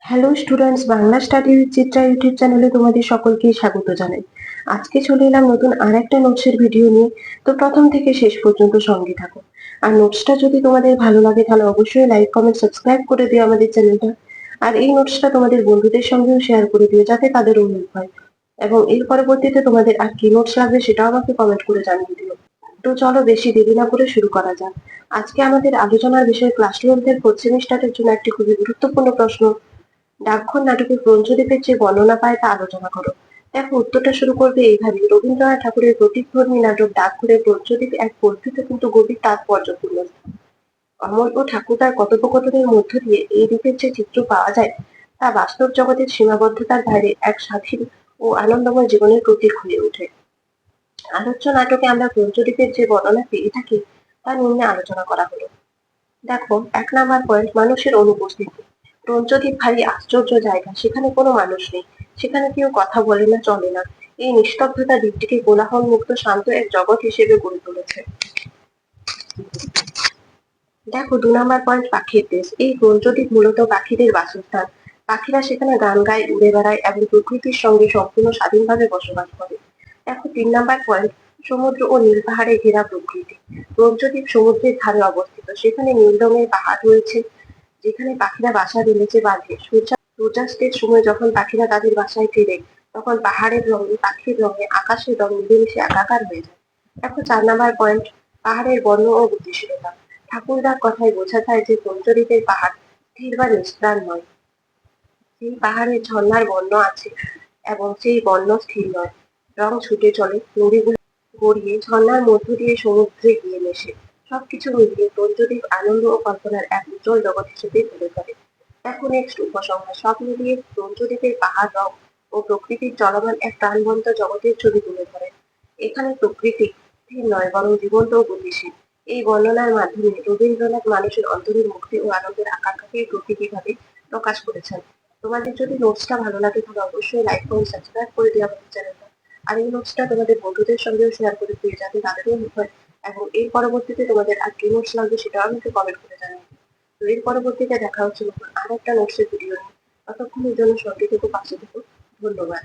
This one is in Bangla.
Hello students, Bangla study with Chitra YouTube চ্যানেলে তোমাদের সকলকে স্বাগত জানাই। আজকে চলে এলাম নতুন আরেকটা নোটসের ভিডিও নিয়ে। তো প্রথম থেকে শেষ পর্যন্ত সঙ্গে থাকো। আর নোটসটা যদি তোমাদের ভালো লাগে তাহলে অবশ্যই লাইক কমেন্ট সাবস্ক্রাইব করে দিও আমাদের চ্যানেলটা। আর এই নোটসটা তোমাদের বন্ধুদের সঙ্গেও শেয়ার করে দিও যাতে তাদেরও হেল্প হয়। এবং এর পরবর্তীতে তোমাদের আর কি নোটস লাগবে সেটাও আমাকে কমেন্ট করে জানিয়ে দিও। তো চলো বেশি দেরি না করে শুরু করা যাক। আজকে আমাদের আলোচনার বিষয় ক্লাস 12 ফোর্থ সেমিস্টারের জন্য একটি খুবই গুরুত্বপূর্ণ প্রশ্ন। ডাকঘর নাটকে ব্রহ্মদেবের যে বর্ণনা পায় তা আলোচনা করো। দেখো, উত্তরটা শুরু করবে এইভাবে। রবীন্দ্রনাথ ঠাকুরের প্রতীকধর্মী নাটক ডাকঘরে ব্রহ্মদেব এক বর্ধিত কিন্তু গভীর তাৎপর্যপূর্ণ। অমল ও ঠাকুরদার কথোপকথনের মধ্য দিয়ে এই রূপের যে চিত্র পাওয়া যায় তা বাস্তব জগতের সীমাবদ্ধতার বাইরে এক স্বাধীন ও আনন্দময় জীবনের প্রতীক হয়ে ওঠে। আলোচ্য নাটকে আমরা ব্রহ্মদেবের যে বর্ণনা পেয়ে থাকি তা নিম্নে আলোচনা করা হলো। দেখো, 1 নাম্বার পয়েন্ট, মানুষের অনুপস্থিতি। ব্রহ্মদ্বীপ ভারী আশ্চর্য জায়গা, সেখানে কোনো মানুষ নেই, সেখানে কেউ কথা বলে না, চলে না। এই নিস্তব্ধতা দ্বীপটিকে কোলাহল মুক্ত শান্ত এক জগৎ হিসেবে গড়ে তুলেছে। দেখো, 2 নাম্বার পয়েন্ট, পাখির দেশ। এই ব্রহ্মদ্বীপ মূলত পাখিদের বাসস্থান। পাখিরা সেখানে গান গায়, উড়ে বেড়ায় এবং প্রকৃতির সঙ্গে সম্পূর্ণ স্বাধীনভাবে বসবাস করে। দেখো, 3 নাম্বার পয়েন্ট, সমুদ্র ও নীল পাহাড়ে ঘেরা প্রকৃতি। ব্রহ্মদ্বীপ সমুদ্রের ধারে অবস্থিত, সেখানে নীল রঙের পাহাড় রয়েছে যেখানে পাখিরা বাসা বেঁধেছে বাঁধে। সূর্যাস্তের সময় যখন পাখিরা তাদের বাসায় ফিরে তখন পাহাড়ের রঙে, পাখির রঙে, আকাশের রং মিলেমিশে একাকার হয়ে যায়। দেখো, 4 নাম্বার পয়েন্ট, পাহাড়ের বর্ণ ও গতিশীলতা। ঠাকুরদার কথায় বোঝা যায় যে পঞ্চরীতের পাহাড় স্থির বা নিষ্প্রাণ নয়। সেই পাহাড়ে ঝর্ণার বর্ণ আছে এবং সেই বর্ণ স্থির নয়। রং ছুটে চলে, নদীগুলো গড়িয়ে ঝর্ণার মধ্য দিয়ে সমুদ্রে গিয়ে মেশে। সবকিছু মিলিয়ে পঞ্চদ্বীপ আনন্দ ও কল্পনার এক উজ্জ্বল জগৎ হিসেবে তুলে ধরে। দেখো, নেক্সট উপসংহার। সব মিলিয়ে পঞ্চদ্বীপের পাহাড়, রং ও প্রকৃতির চলমান এক প্রাণবন্ত জগতের ছবি তুলে ধরে। এখানে প্রকৃতি স্থির নয় বরং জীবন্ত ও গতিশীল। এই বর্ণনার মাধ্যমে রবীন্দ্রনাথ মানুষের অন্তরের মুক্তি ও আনন্দের আকাঙ্ক্ষাকে প্রতীকীভাবে প্রকাশ করেছেন। তোমাদের যদি নোটসটা ভালো লাগে তাহলে অবশ্যই লাইক কমেন্ট সাবস্ক্রাইব করে দিও আমাদের চ্যানেলটা। আর এই নোটসটা তোমাদের বন্ধুদের সঙ্গেও শেয়ার করে দিও যাতে তাদেরও হেল্প হয়। এবং এর পরবর্তীতে তোমাদের আর কি নোটস লাগবে সেটাও আমাকে কমেন্ট করে জানিও। তো এর পরবর্তীতে দেখা হচ্ছে নতুন আর একটা নোটসের ভিডিও নিয়ে। ততক্ষণের জন্য সঙ্গে থেকো, পাশে থেকো। ধন্যবাদ।